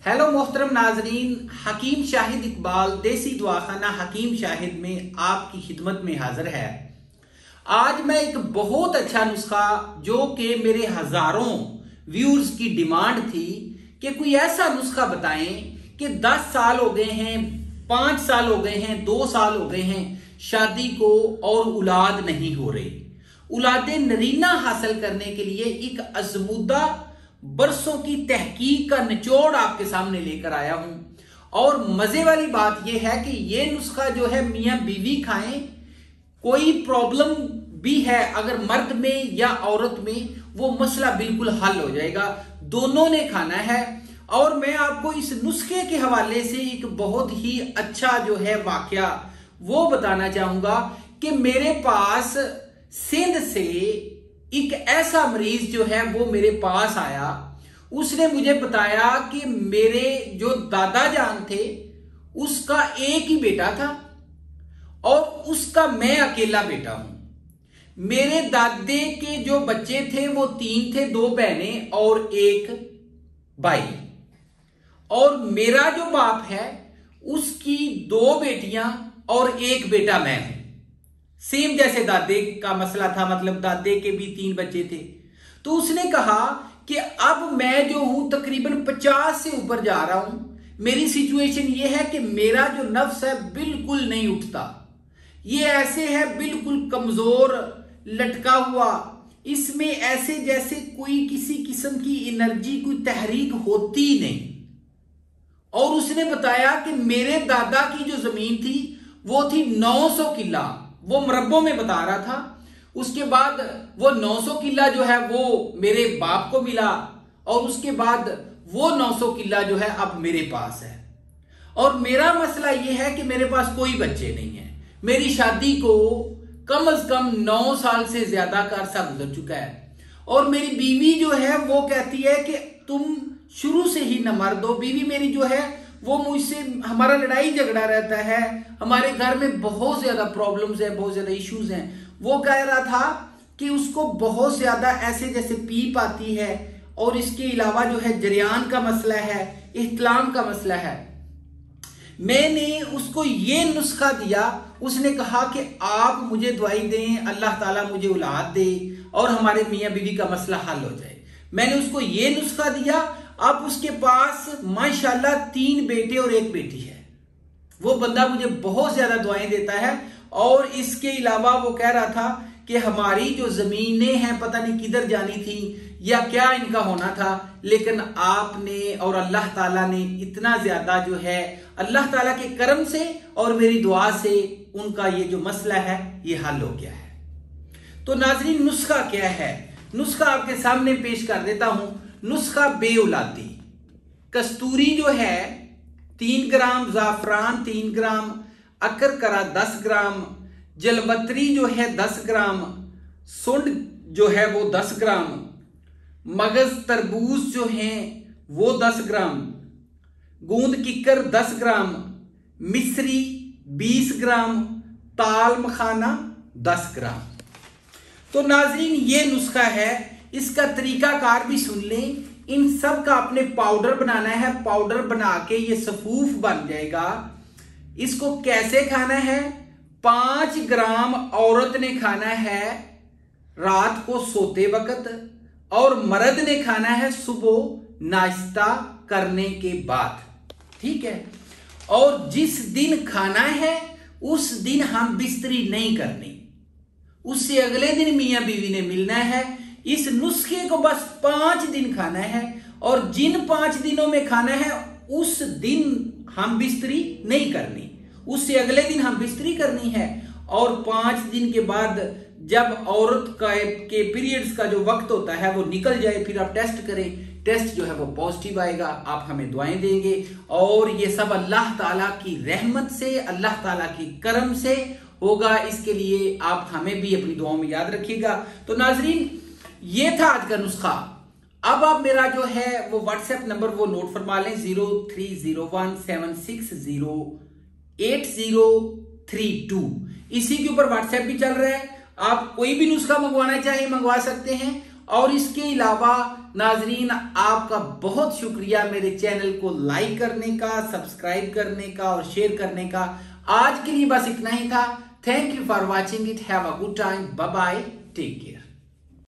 Hello मोहतरम नाजरीन, हकीम शाहिद इकबाल देसी दवाखाना हकीम शाहिद में आपकी खिदमत में हाजिर है। आज मैं एक बहुत अच्छा नुस्खा जो कि मेरे हजारों व्यूअर्स की डिमांड थी कि कोई ऐसा नुस्खा बताएं कि 10 साल हो गए हैं, 5 साल हो गए हैं, 2 साल हो गए हैं शादी को और औलाद नहीं हो रही। औलादे नरीना हासिल करने के लिए एक अजमुदा बरसों की तहकीक का निचोड़ आपके सामने लेकर आया हूं। और मजे वाली बात यह है कि यह नुस्खा जो है मियां बीवी खाएं, कोई प्रॉब्लम भी है अगर मर्द में या औरत में, वो मसला बिल्कुल हल हो जाएगा। दोनों ने खाना है। और मैं आपको इस नुस्खे के हवाले से एक बहुत ही अच्छा जो है वाकया वो बताना चाहूंगा कि मेरे पास सिंध से एक ऐसा मरीज जो है वो मेरे पास आया। उसने मुझे बताया कि मेरे जो दादा जान थे उसका एक ही बेटा था और उसका मैं अकेला बेटा हूं। मेरे दादे के जो बच्चे थे वो 3 थे, 2 बहनें और 1 भाई। और मेरा जो बाप है उसकी 2 बेटियां और 1 बेटा मैं हूं। सेम जैसे दादे का मसला था, मतलब दादे के भी 3 बच्चे थे। तो उसने कहा कि अब मैं जो हूं तकरीबन 50 से ऊपर जा रहा हूं। मेरी सिचुएशन ये है कि मेरा जो नफ्स है बिल्कुल नहीं उठता। ये ऐसे है बिल्कुल कमजोर लटका हुआ, इसमें ऐसे जैसे कोई किसी किस्म की एनर्जी, कोई तहरीक होती नहीं। और उसने बताया कि मेरे दादा की जो जमीन थी वो थी 900 किला, वो मरब्बों में बता रहा था। उसके बाद वो 900 किला जो है वो मेरे बाप को मिला और उसके बाद वो 900 किला जो है अब मेरे पास है। और मेरा मसला ये है कि मेरे पास कोई बच्चे नहीं है। मेरी शादी को कम से कम 9 साल से ज्यादा का अरसा गुजर चुका है। और मेरी बीवी जो है वो कहती है कि तुम शुरू से ही न मर दो। बीवी मेरी जो है वो मुझसे, हमारा लड़ाई झगड़ा रहता है, हमारे घर में बहुत ज्यादा प्रॉब्लम्स है, बहुत ज्यादा इश्यूज हैं। वो कह रहा था कि उसको बहुत ज्यादा ऐसे जैसे पीप आती है और इसके अलावा जो है जरियान का मसला है, इहतलाम का मसला है। मैंने उसको ये नुस्खा दिया। उसने कहा कि आप मुझे दवाई दें, अल्लाह ताला मुझे औलाद दे और हमारे मियां बीवी का मसला हल हो जाए। मैंने उसको ये नुस्खा दिया। अब उसके पास माशाल्लाह 3 बेटे और 1 बेटी है। वो बंदा मुझे बहुत ज्यादा दुआएं देता है। और इसके अलावा वो कह रहा था कि हमारी जो जमीनें हैं पता नहीं किधर जानी थी या क्या इनका होना था, लेकिन आपने और अल्लाह ताला ने इतना ज्यादा जो है, अल्लाह ताला के करम से और मेरी दुआ से उनका ये जो मसला है ये हल हो गया है। तो नाजरीन, नुस्खा क्या है? नुस्खा आपके सामने पेश कर देता हूं। नुस्खा बेऔलादी। कस्तूरी जो है 3 ग्राम, जाफरान 3 ग्राम, अकरकरा 10 ग्राम, जलबत्री जो है 10 ग्राम, सुंड जो है वो 10 ग्राम, मगज तरबूज जो है वो 10 ग्राम, गूंद किकर 10 ग्राम, मिश्री 20 ग्राम, ताल मखाना 10 ग्राम। तो नाजरीन, ये नुस्खा है। इसका तरीकाकार भी सुन लें। इन सब का आपने पाउडर बनाना है। पाउडर बना के ये सफूफ बन जाएगा। इसको कैसे खाना है? 5 ग्राम औरत ने खाना है रात को सोते वक्त और मर्द ने खाना है सुबह नाश्ता करने के बाद। ठीक है? और जिस दिन खाना है उस दिन हम बिस्तरी नहीं करनी, उससे अगले दिन मियां बीवी ने मिलना है। इस नुस्खे को बस 5 दिन खाना है और जिन 5 दिनों में खाना है उस दिन हम बिस्तरी नहीं करनी, उससे अगले दिन हम बिस्तरी करनी है। और 5 दिन के बाद जब औरत के पीरियड्स का जो वक्त होता है वो निकल जाए, फिर आप टेस्ट करें। टेस्ट जो है वो पॉजिटिव आएगा, आप हमें दुआएं देंगे। और ये सब अल्लाह ताला की रहमत से, अल्लाह ताला की करम से होगा। इसके लिए आप हमें भी अपनी दुआओं में याद रखिएगा। तो नाजरीन, ये था आज का नुस्खा। अब आप मेरा जो है वो व्हाट्सएप नंबर वो नोट फरमा लें, 0301760832। इसी के ऊपर व्हाट्सएप भी चल रहा है। आप कोई भी नुस्खा मंगवाना चाहे मंगवा सकते हैं। और इसके अलावा नाजरीन आपका बहुत शुक्रिया मेरे चैनल को लाइक करने का, सब्सक्राइब करने का और शेयर करने का। आज के लिए बस इतना ही था। Thank you for watching it. Have a good time. Bye bye. Take care.